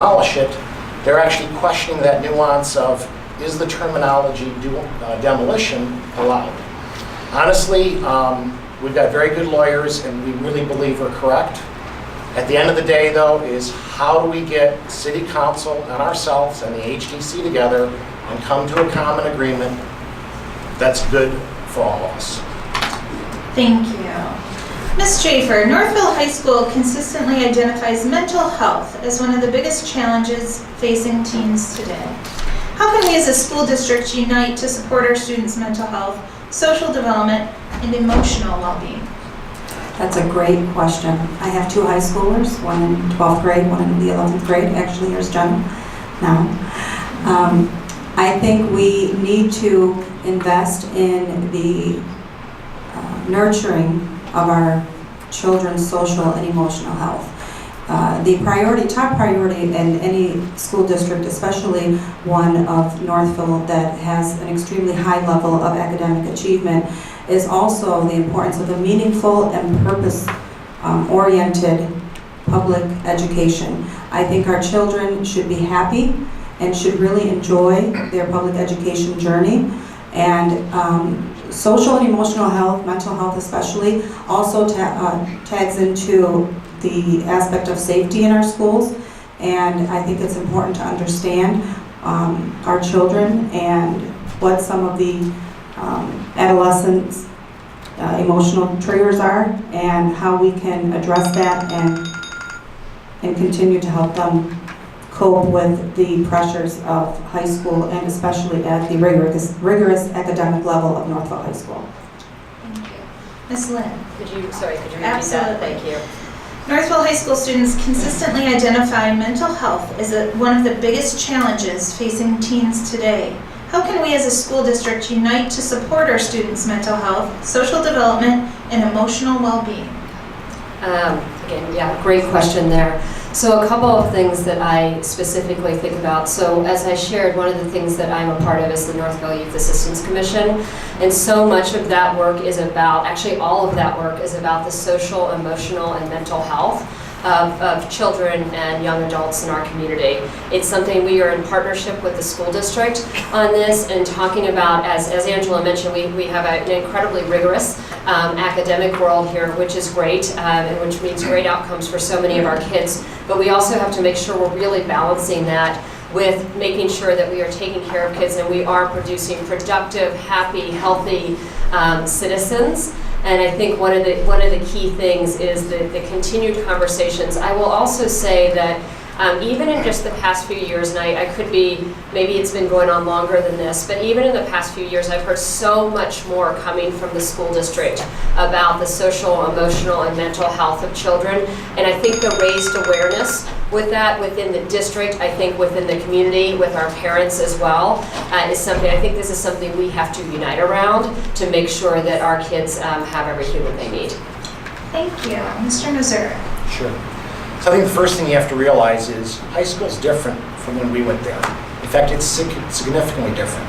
demolish it, they're actually questioning that nuance of, is the terminology demolition allowed? Honestly, we've got very good lawyers and we really believe we're correct. At the end of the day, though, is how do we get City Council and ourselves and the HDC together and come to a common agreement that's good for all of us. Thank you. Ms. Schaefer, Northville High School consistently identifies mental health as one of the biggest challenges facing teens today. How can we as a school district unite to support our students' mental health, social development, and emotional well-being? That's a great question. I have two high schoolers, one in 12th grade, one in the 11th grade. Actually, here's Jen now. I think we need to invest in the nurturing of our children's social and emotional health. The top priority in any school district, especially one of Northville that has an extremely high level of academic achievement, is also the importance of a meaningful and purpose-oriented public education. I think our children should be happy and should really enjoy their public education journey. And social and emotional health, mental health especially, also tags into the aspect of safety in our schools. And I think it's important to understand our children and what some of the adolescents' emotional triggers are and how we can address that and continue to help them cope with the pressures of high school and especially at the rigorous academic level of Northville High School. Thank you. Ms. Lynn? Could you repeat Absolutely. that? Thank you. Northville High School students consistently identify mental health as one of the biggest challenges facing teens today. How can we as a school district unite to support our students' mental health, social development, and emotional well-being? Again, yeah, great question there. So a couple of things that I specifically think about. So as I shared, one of the things that I'm a part of is the Northville Youth Assistance Commission. And so much of that work is about, actually all of that work is about the social, emotional, and mental health of children and young adults in our community. It's something we are in partnership with the school district on this and talking about, as Angela mentioned, we have an incredibly rigorous academic world here, which is great, and which means great outcomes for so many of our kids. But we also have to make sure we're really balancing that with making sure that we are taking care of kids and we are producing productive, happy, healthy citizens. And I think one of the key things is the continued conversations. I will also say that even in just the past few years, and I could be, maybe it's been going on longer than this, but even in the past few years, I've heard so much more coming from the school district about the social, emotional, and mental health of children. And I think the raised awareness with that within the district, I think within the community, with our parents as well, is something, I think this is something we have to unite around to make sure that our kids have everything that they need. Thank you. Mr. Mazur. Sure. So I think the first thing you have to realize is high school is different from when we went there. In fact, it's significantly different.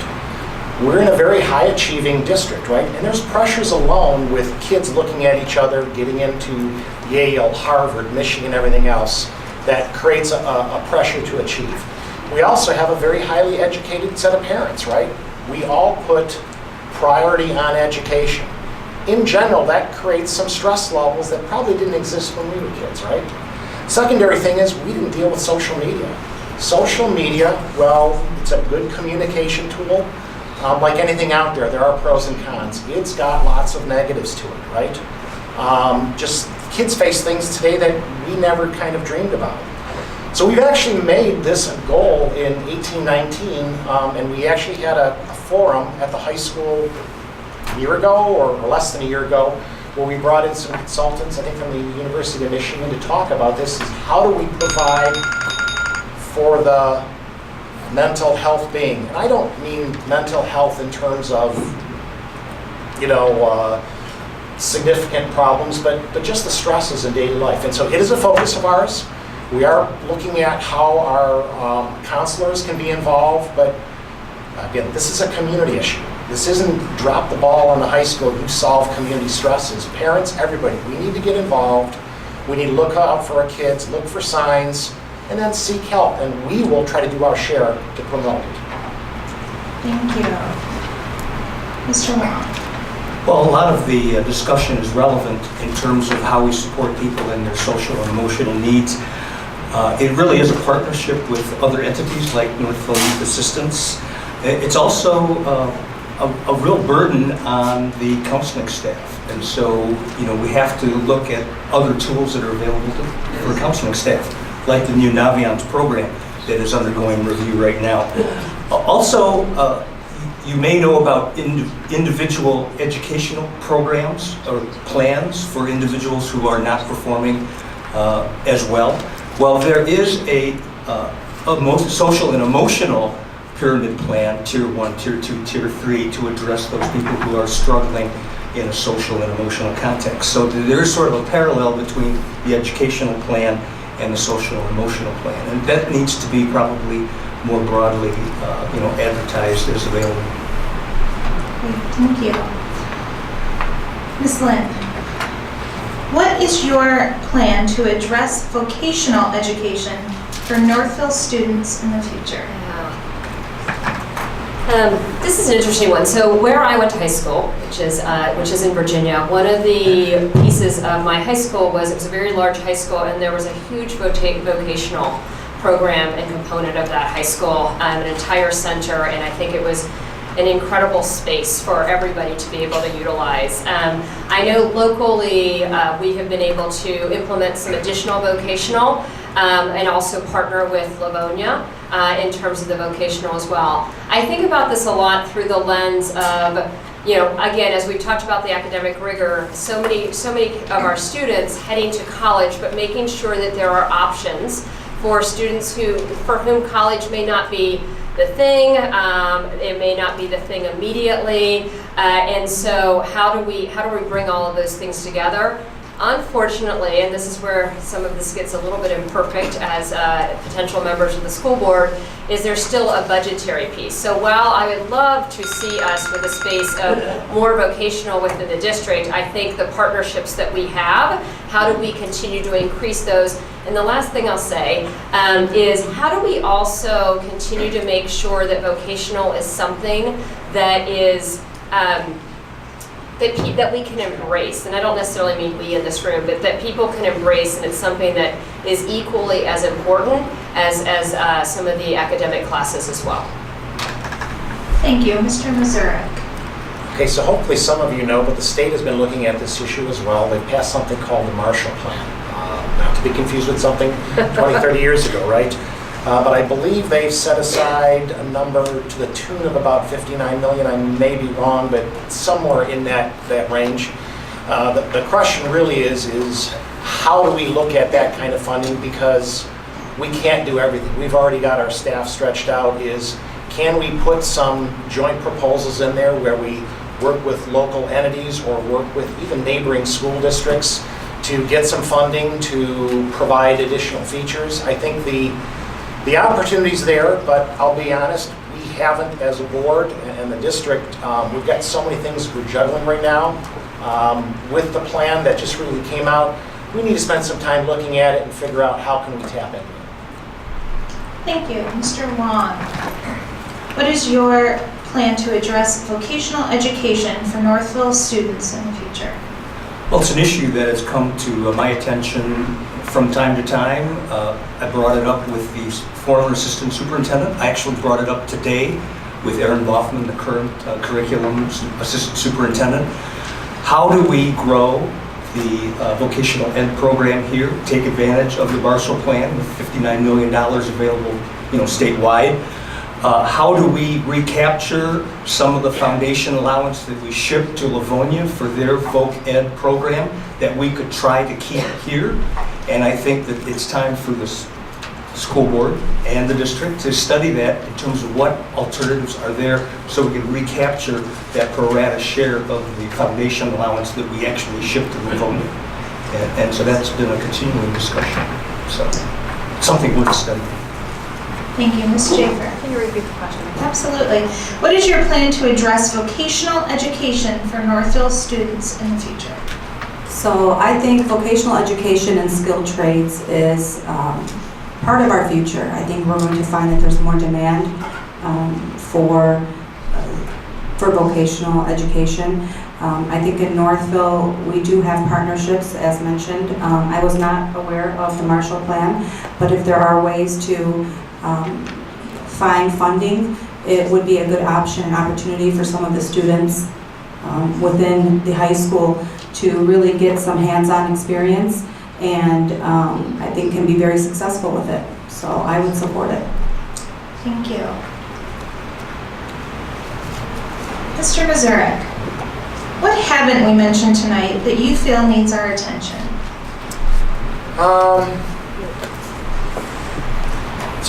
We're in a very high achieving district, right? And there's pressures alone with kids looking at each other, getting into Yale, Harvard, Michigan, everything else that creates a pressure to achieve. We also have a very highly educated set of parents, right? We all put priority on education. In general, that creates some stress levels that probably didn't exist when we were kids, right? Secondary thing is we didn't deal with social media. Social media, well, it's a good communication tool. Like anything out there are pros and cons. It's got lots of negatives to it, right? Just kids face things today that we never kind of dreamed about. So we've actually made this a goal in 1819, and we actually had a forum at the high school a year ago or less than a year ago, where we brought in some consultants, I think from the University of Michigan, to talk about this, is how do we provide for the mental health being. And I don't mean mental health in terms of, significant problems, but just the stresses in daily life. And so it is a focus of ours. We are looking at how our counselors can be involved, but again, this is a community issue. This isn't drop the ball on the high school, you solve community stresses. Parents, everybody, we need to get involved. We need to look out for our kids, look for signs, and then seek help, and we will try to do our share to promote it. Thank you. Mr. Wong. Well, a lot of the discussion is relevant in terms of how we support people in their social and emotional needs. It really is a partnership with other entities like Northville Youth Assistance. It's also a real burden on the counseling staff. And so, we have to look at other tools that are available for counseling staff, like the new Naviance program that is undergoing review right now. Also, you may know about individual educational programs or plans for individuals who are not performing as well. Well, there is a social and emotional pyramid plan, Tier 1, Tier 2, Tier 3, to address those people who are struggling in a social and emotional context. So there is sort of a parallel between the educational plan and the social and emotional plan. And that needs to be probably more broadly advertised as available. Great, thank you. Ms. Lynn, what is your plan to address vocational education for Northville students in the future? This is an interesting one. So where I went to high school, which is in Virginia, one of the pieces of my high school was, it was a very large high school, and there was a huge vocational program and component of that high school, an entire center, and I think it was an incredible space for everybody to be able to utilize. I know locally we have been able to implement some additional vocational and also partner with Livonia in terms of the vocational as well. I think about this a lot through the lens of, again, as we've talked about the academic rigor, so many of our students heading to college, but making sure that there are options for students for whom college may not be the thing, it may not be the thing immediately, and so how do we bring all of those things together? Unfortunately, and this is where some of this gets a little bit imperfect as potential members of the school board, is there's still a budgetary piece. So while I would love to see us with a space of more vocational within the district, I think the partnerships that we have, how do we continue to increase those? And the last thing I'll say is how do we also continue to make sure that vocational is something that is that we can embrace, and I don't necessarily mean we in this room, but that people can embrace, and it's something that is equally as important as some of the academic classes as well. Thank you. Mr. Mazurek. Okay, so hopefully some of you know, but the state has been looking at this issue as well. They passed something called the Marshall Plan, not to be confused with something 20, 30 years ago, right? But I believe they've set aside a number to the tune of about $59 million. I may be wrong, but somewhere in that range. The question really is how do we look at that kind of funding? Because we can't do everything. We've already got our staff stretched out. Can we put some joint proposals in there where we work with local entities or work with even neighboring school districts to get some funding to provide additional features? I think the opportunity's there, but I'll be honest, we haven't as a board and the district, we've got so many things we're juggling right now. With the plan that just really came out, we need to spend some time looking at it and figure out how can we tap into it. Thank you. Mr. Wong, what is your plan to address vocational education for Northville students in the future? Well, it's an issue that has come to my attention from time to time. I brought it up with the former assistant superintendent. I actually brought it up today with Aaron Boffman, the current curriculum assistant superintendent. How do we grow the vocational ed program here, take advantage of the Marshall Plan with $59 million available, statewide? How do we recapture some of the foundation allowance that we ship to Livonia for their voc ed program that we could try to keep here? And I think that it's time for the school board and the district to study that in terms of what alternatives are there so we can recapture that pro rata share of the foundation allowance that we actually ship to Livonia. And so that's been a continuing discussion. So something worth studying. Thank you. Ms. Schaefer. Can you repeat the question? Absolutely. What is your plan to address vocational education for Northville students in the future? So I think vocational education and skilled trades is part of our future. I think we're going to find that there's more demand for vocational education. I think in Northville, we do have partnerships, as mentioned. I was not aware of the Marshall Plan, but if there are ways to find funding, it would be a good option and opportunity for some of the students within the high school to really get some hands-on experience, and I think can be very successful with it. So I would support it. Thank you. Mr. Mazurek, what haven't we mentioned tonight that you feel needs our attention?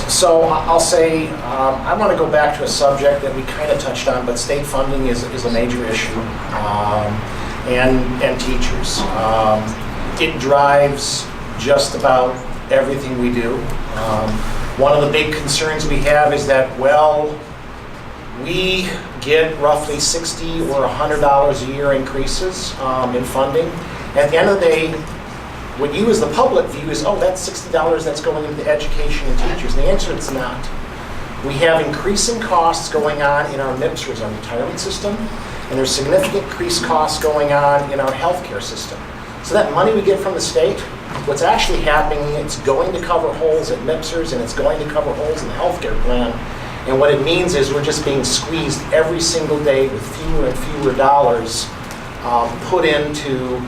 So I'll say, I want to go back to a subject that we kind of touched on, but state funding is a major issue, and teachers. It drives just about everything we do. One of the big concerns we have is that, well, we get roughly $60 or $100 a year increases in funding. At the end of the day, what you as the public view is, oh, that's $60 that's going into education and teachers. And the answer is not. We have increasing costs going on in our MIPSers, our retirement system, and there's significant increased costs going on in our healthcare system. So that money we get from the state, what's actually happening, it's going to cover holes at MIPSers and it's going to cover holes in the healthcare plan. And what it means is we're just being squeezed every single day with fewer and fewer dollars put into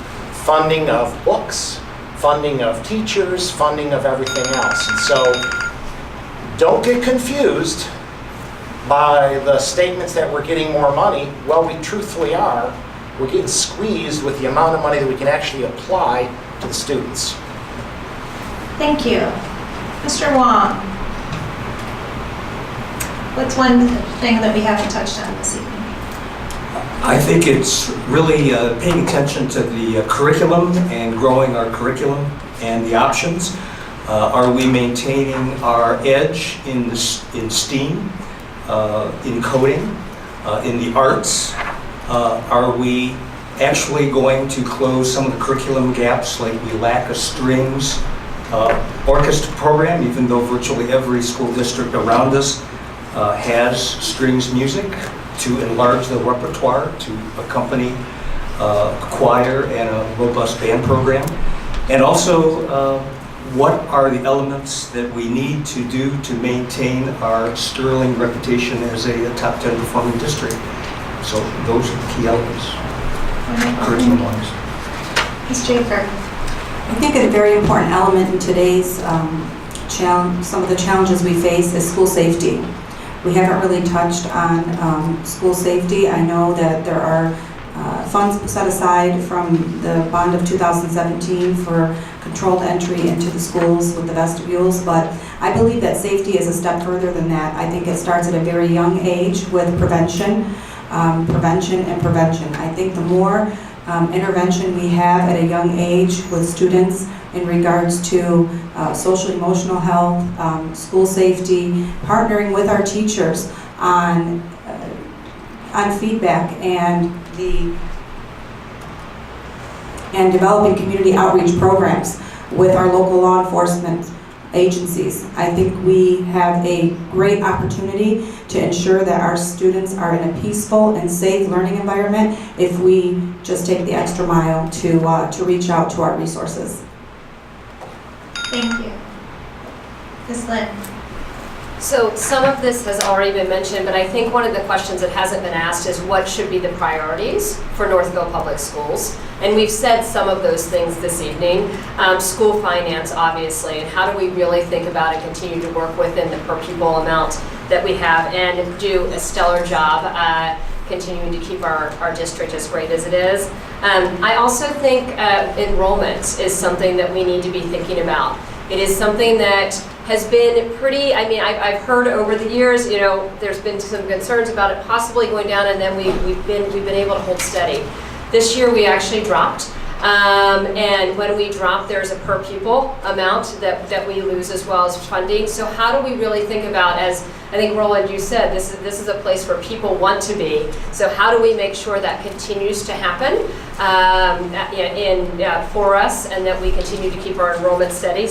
funding of books, funding of teachers, funding of everything else. And so don't get confused by the statements that we're getting more money. Well, we truthfully are. We're getting squeezed with the amount of money that we can actually apply to the students. Thank you. Mr. Wong, what's one thing that we haven't touched on this evening? I think it's really paying attention to the curriculum and growing our curriculum and the options. Are we maintaining our edge in STEAM, in coding, in the arts? Are we actually going to close some of the curriculum gaps, like we lack a strings orchestra program, even though virtually every school district around us has strings music, to enlarge the repertoire, to accompany choir and a robust band program. And also, what are the elements that we need to do to maintain our sterling reputation as a top 10 performing district? So those are the key elements, curriculum-wise. Ms. Schaefer. I think a very important element in today's challenge, some of the challenges we face, is school safety. We haven't really touched on school safety. I know that there are funds set aside from the bond of 2017 for controlled entry into the schools with the vestibules, but I believe that safety is a step further than that. I think it starts at a very young age with prevention. I think the more intervention we have at a young age with students in regards to social emotional health, school safety, partnering with our teachers on feedback and developing community outreach programs with our local law enforcement agencies. I think we have a great opportunity to ensure that our students are in a peaceful and safe learning environment if we just take the extra mile to reach out to our resources. Thank you. Ms. Lynn. So some of this has already been mentioned, but I think one of the questions that hasn't been asked is what should be the priorities for Northville Public Schools? And we've said some of those things this evening. School finance, obviously, and how do we really think about and continue to work within the per pupil amount that we have and do a stellar job continuing to keep our district as great as it is. I also think enrollment is something that we need to be thinking about. It is something that has been pretty, I've heard over the years, there's been some concerns about it possibly going down, and then we've been able to hold steady. This year we actually dropped. And when we drop, there's a per pupil amount that we lose as well as funding. So how do we really think about, as I think Roland, you said, this is a place where people want to be. So how do we make sure that continues to happen for us, and that we continue to keep our enrollment steady,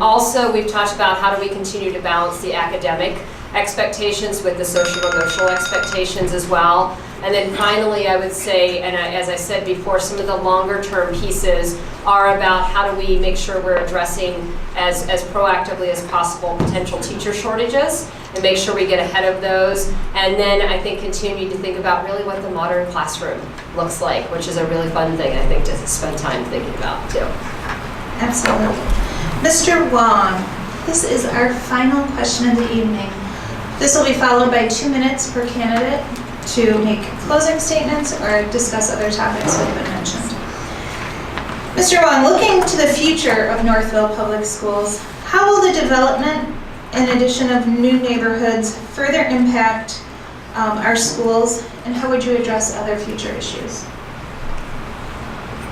Also, we've talked about how do we continue to balance the academic expectations with the social emotional expectations as well. And then finally, I would say, and as I said before, some of the longer term pieces are about how do we make sure we're addressing as proactively as possible potential teacher shortages and make sure we get ahead of those. And then I think continue to think about really what the modern classroom looks like, which is a really fun thing, I think, to spend time thinking about too. Absolutely. Mr. Wong, this is our final question of the evening. This will be followed by 2 minutes per candidate to make closing statements or discuss other topics that have been mentioned. Mr. Wong, looking to the future of Northville Public Schools, how will the development and addition of new neighborhoods further impact our schools, and how would you address other future issues?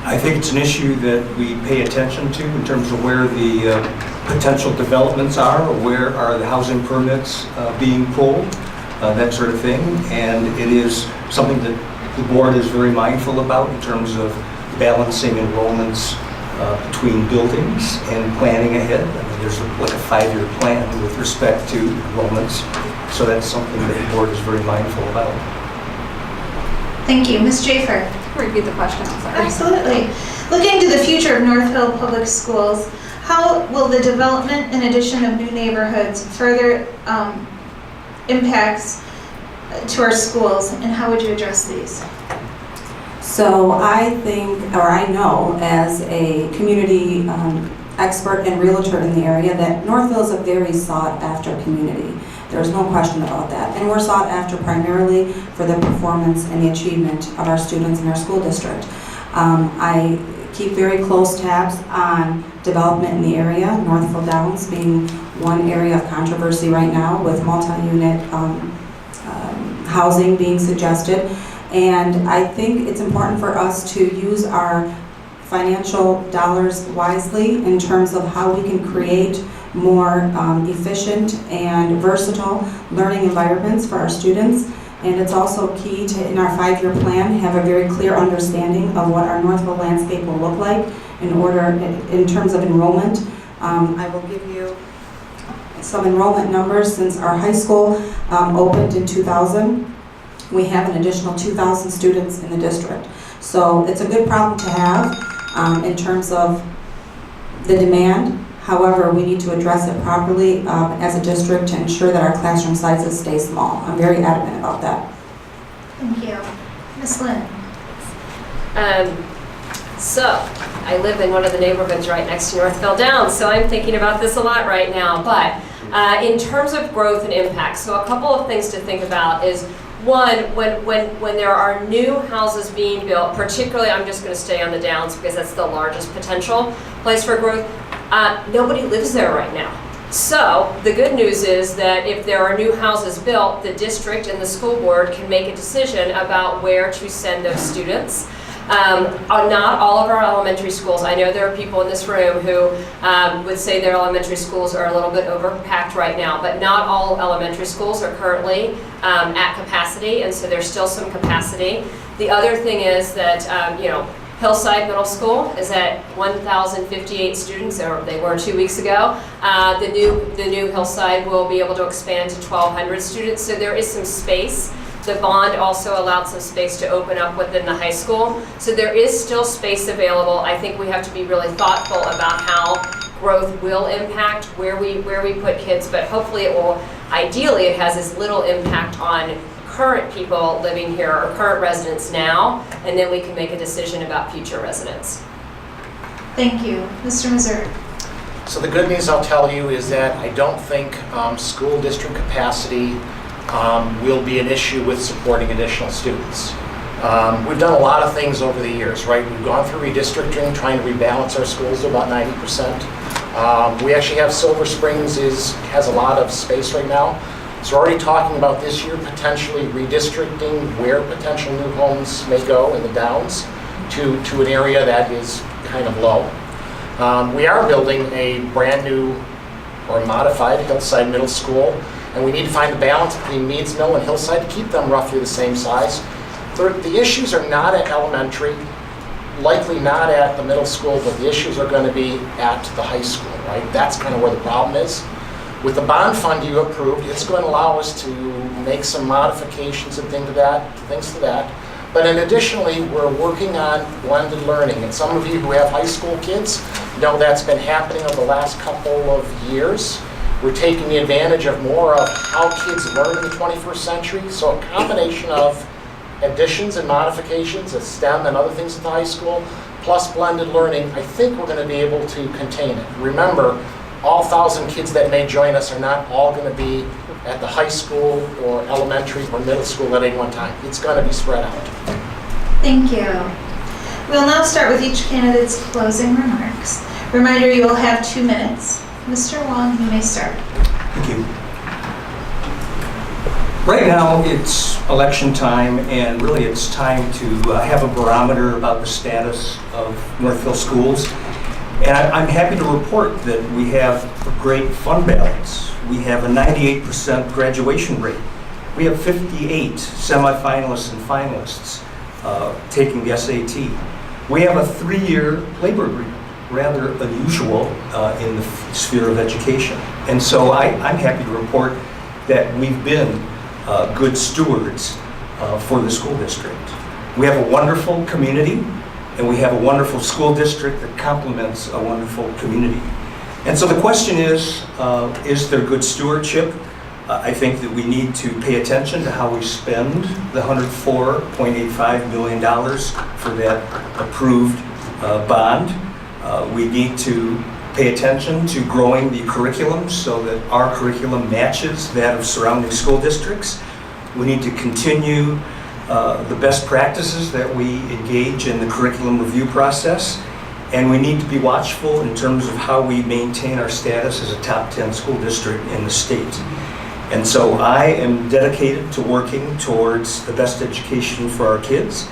I think it's an issue that we pay attention to in terms of where the potential developments are, or where are the housing permits being pulled, that sort of thing. And it is something that the board is very mindful about in terms of balancing enrollments between buildings and planning ahead. I mean, there's like a 5-year plan with respect to enrollments. So that's something that the board is very mindful about. Thank you. Ms. Schaefer. Repeat the question, I'm sorry. Absolutely. Looking to the future of Northville Public Schools, how will the development and addition of new neighborhoods further impacts to our schools, and how would you address these? So I think, or I know as a community expert and realtor in the area, that Northville is a very sought after community. There's no question about that. And we're sought after primarily for the performance and the achievement of our students in our school district. I keep very close tabs on development in the area, Northville Downs being one area of controversy right now with multi-unit housing being suggested. And I think it's important for us to use our financial dollars wisely in terms of how we can create more efficient and versatile learning environments for our students. And it's also key to, in our 5-year plan, have a very clear understanding of what our Northville landscape will look like in terms of enrollment. I will give you some enrollment numbers. Since our high school opened in 2000, we have an additional 2,000 students in the district. So it's a good problem to have in terms of the demand. However, we need to address it properly as a district to ensure that our classroom sizes stay small. I'm very adamant about that. Thank you. Ms. Lynn. So, I live in one of the neighborhoods right next to Northville Downs, so I'm thinking about this a lot right now. But in terms of growth and impact, so a couple of things to think about is, one, when there are new houses being built, particularly, I'm just going to stay on the Downs because that's the largest potential place for growth, nobody lives there right now. So the good news is that if there are new houses built, the district and the school board can make a decision about where to send those students. Not all of our elementary schools, I know there are people in this room who would say their elementary schools are a little bit overpacked right now, but not all elementary schools are currently at capacity, and so there's still some capacity. The other thing is that, Hillside Middle School is at 1,058 students, or they were 2 weeks ago. The new Hillside will be able to expand to 1,200 students, so there is some space. The bond also allowed some space to open up within the high school. So there is still space available. I think we have to be really thoughtful about how growth will impact where we put kids, but hopefully ideally it has as little impact on current people living here or current residents now, and then we can make a decision about future residents. Thank you. Mr. Missouri. So the good news I'll tell you is that I don't think school district capacity will be an issue with supporting additional students. We've done a lot of things over the years, right? We've gone through redistricting, trying to rebalance our schools to about 90%. We actually have Silver Springs has a lot of space right now. So we're already talking about this year potentially redistricting where potential new homes may go in the Downs to an area that is kind of low. We are building a brand new or modified Hillside Middle School, and we need to find the balance between Meads Mill and Hillside to keep them roughly the same size. The issues are not at elementary, likely not at the middle school, but the issues are going to be at the high school, right? That's kind of where the problem is. With the bond fund you approved, it's going to allow us to make some modifications and things to that. But then additionally, we're working on blended learning. And some of you who have high school kids know that's been happening over the last couple of years. We're taking the advantage of more of how kids learn in the 21st century. So a combination of additions and modifications of STEM and other things at the high school, plus blended learning, I think we're going to be able to contain it. Remember, all 1,000 kids that may join us are not all going to be at the high school or elementary or middle school at any one time. It's going to be spread out. Thank you. We'll now start with each candidate's closing remarks. Reminder, you will have 2 minutes. Mr. Wong, you may start. Thank you. Right now, it's election time, and really it's time to have a barometer about the status of Northville schools. And I'm happy to report that we have a great fund balance. We have a 98% graduation rate. We have 58 semifinalists and finalists taking the SAT. We have a 3-year labor agreement, rather unusual in the sphere of education. And so I'm happy to report that we've been good stewards for the school district. We have a wonderful community, and we have a wonderful school district that complements a wonderful community. And so the question is there good stewardship? I think that we need to pay attention to how we spend the $104.85 million for that approved bond. We need to pay attention to growing the curriculum so that our curriculum matches that of surrounding school districts. We need to continue the best practices that we engage in the curriculum review process, and we need to be watchful in terms of how we maintain our status as a top 10 school district in the state. And so I am dedicated to working towards the best education for our kids,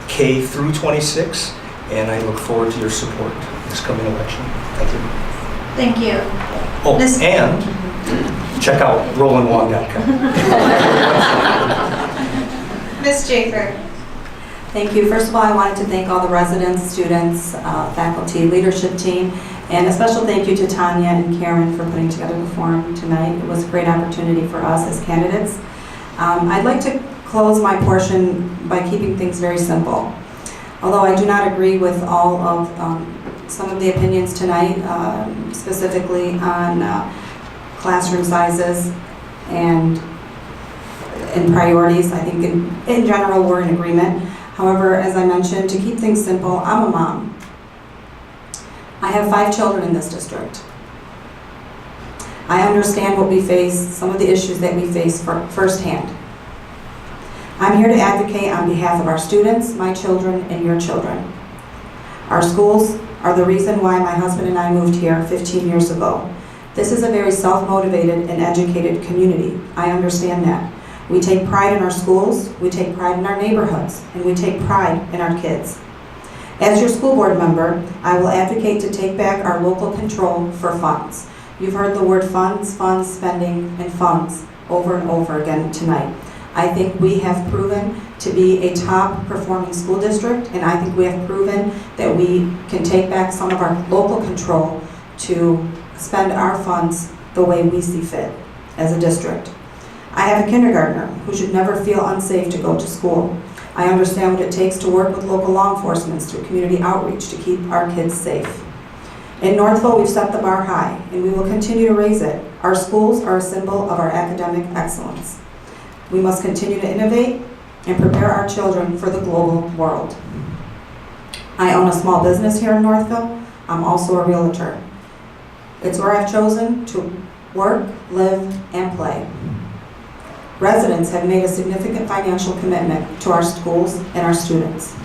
K through 26, and I look forward to your support this coming election. Thank you. Thank you. Oh, and check out RolandWong.com. Ms. Jafer. Thank you. First of all, I wanted to thank all the residents, students, faculty, leadership team, and a special thank you to Tanya and Karen for putting together the forum tonight. It was a great opportunity for us as candidates. I'd like to close my portion by keeping things very simple. Although I do not agree with all of some of the opinions tonight, specifically on classroom sizes and priorities, I think in general we're in agreement. However, as I mentioned, to keep things simple, I'm a mom. I have 5 children in this district. I understand what we face, some of the issues that we face firsthand. I'm here to advocate on behalf of our students, my children, and your children. Our schools are the reason why my husband and I moved here 15 years ago. This is a very self-motivated and educated community. I understand that. We take pride in our schools, we take pride in our neighborhoods, and we take pride in our kids. As your school board member, I will advocate to take back our local control for funds. You've heard the word funds, funds, spending, and funds over and over again tonight. I think we have proven to be a top performing school district, and I think we have proven that we can take back some of our local control to spend our funds the way we see fit as a district. I have a kindergartner who should never feel unsafe to go to school. I understand what it takes to work with local law enforcement through community outreach to keep our kids safe. In Northville, we've set the bar high, and we will continue to raise it. Our schools are a symbol of our academic excellence. We must continue to innovate and prepare our children for the global world. I own a small business here in Northville. I'm also a realtor. It's where I've chosen to work, live, and play. Residents have made a significant financial commitment to our schools and our students.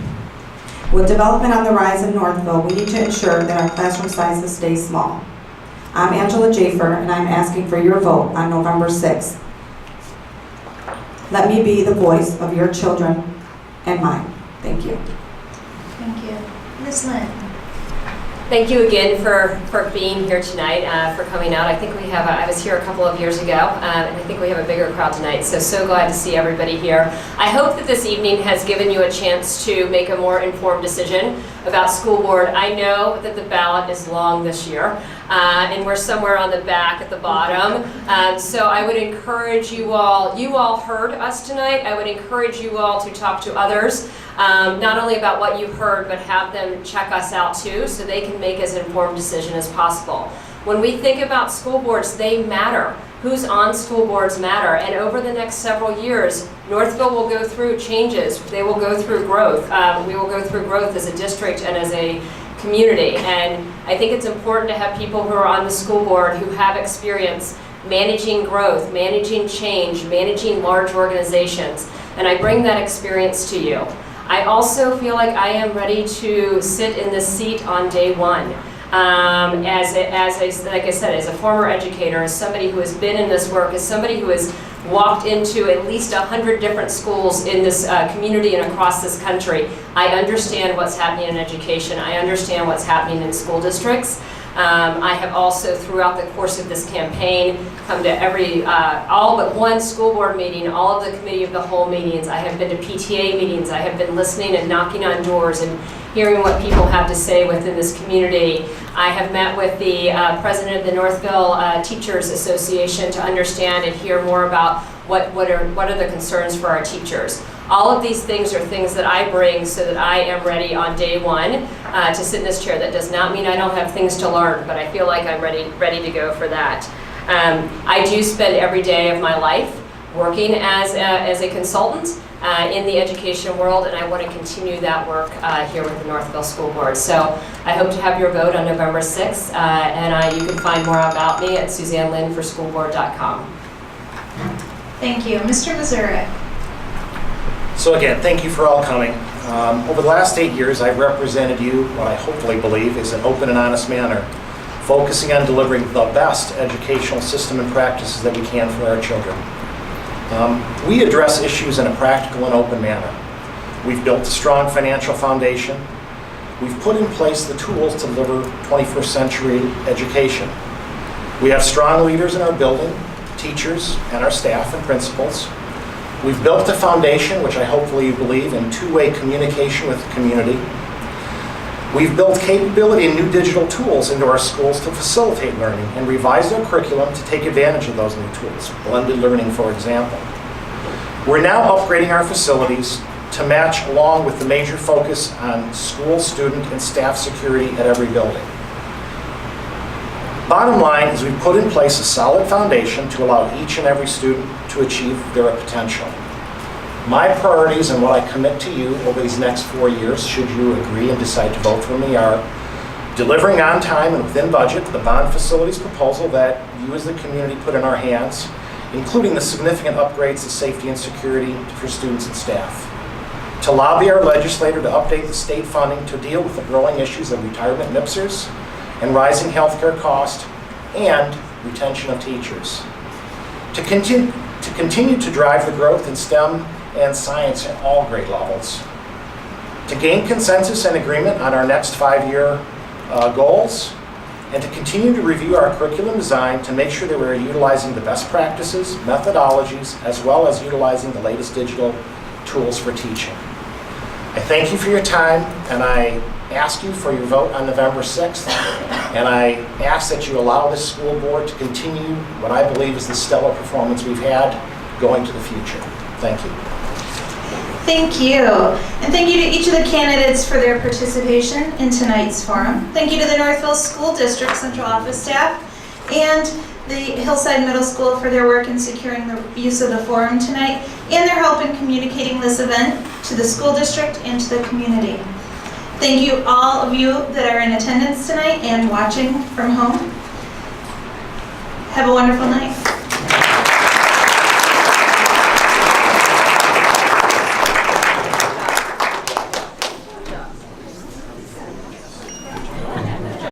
With development on the rise in Northville, we need to ensure that our classroom sizes stay small. I'm Angela Jafer, and I'm asking for your vote on November 6th. Let me be the voice of your children and mine. Thank you. Thank you. Ms. Lynn? Thank you again for being here tonight, for coming out. I think we have, I was here a couple of years ago, and I think we have a bigger crowd tonight, so glad to see everybody here. I hope that this evening has given you a chance to make a more informed decision about school board. I know that the ballot is long this year, and we're somewhere on the back at the bottom, so I would encourage you all heard us tonight. I would encourage you all to talk to others, not only about what you heard, but have them check us out too, so they can make as informed decision as possible. When we think about school boards, they matter. Who's on school boards matter, and over the next several years, Northville will go through changes. They will go through growth. We will go through growth as a district and as a community, and I think it's important to have people who are on the school board who have experience managing growth, managing change, managing large organizations, and I bring that experience to you. I also feel like I am ready to sit in this seat on day one. Like I said, as a former educator, as somebody who has been in this work, as somebody who has walked into at least 100 different schools in this community and across this country, I understand what's happening in education. I understand what's happening in school districts. I have also, throughout the course of this campaign, come to every, all but one school board meeting, all of the committee of the whole meetings. I have been to PTA meetings. I have been listening and knocking on doors and hearing what people have to say within this community. I have met with the president of the Northville Teachers Association to understand and hear more about what are the concerns for our teachers. All of these things are things that I bring so that I am ready on day one to sit in this chair. That does not mean I don't have things to learn, but I feel like I'm ready to go for that. I do spend every day of my life working as a consultant in the education world, and I want to continue that work here with the Northville School Board. So I hope to have your vote on November 6th, and you can find more about me at SuzanneLynn4schoolboard.com. Thank you. Mr. Mazurek? So again, thank you for all coming. Over the last 8 years, I've represented you, what I hopefully believe is an open and honest manner, focusing on delivering the best educational system and practices that we can for our children. We address issues in a practical and open manner. We've built a strong financial foundation. We've put in place the tools to deliver 21st century education. We have strong leaders in our building, teachers, and our staff and principals. We've built a foundation, which I hopefully believe, in two-way communication with the community. We've built capability and new digital tools into our schools to facilitate learning and revised our curriculum to take advantage of those new tools, blended learning, for example. We're now upgrading our facilities to match along with the major focus on school, student, and staff security at every building. Bottom line is we've put in place a solid foundation to allow each and every student to achieve their potential. My priorities and what I commit to you over these next 4 years, should you agree and decide to vote for me, are delivering on time and within budget the bond facilities proposal that you as the community put in our hands, including the significant upgrades to safety and security for students and staff. To lobby our legislator to update the state funding to deal with the growing issues of retirement NIPSers and rising healthcare costs and retention of teachers. To continue to drive the growth in STEM and science at all grade levels. To gain consensus and agreement on our next 5-year goals, and to continue to review our curriculum design to make sure that we're utilizing the best practices, methodologies, as well as utilizing the latest digital tools for teaching. I thank you for your time, and I ask you for your vote on November 6th, and I ask that you allow this school board to continue what I believe is the stellar performance we've had going to the future. Thank you. Thank you. And thank you to each of the candidates for their participation in tonight's forum. Thank you to the Northville School District Central Office staff and the Hillside Middle School for their work in securing the use of the forum tonight and their help in communicating this event to the school district and to the community. Thank you all of you that are in attendance tonight and watching from home.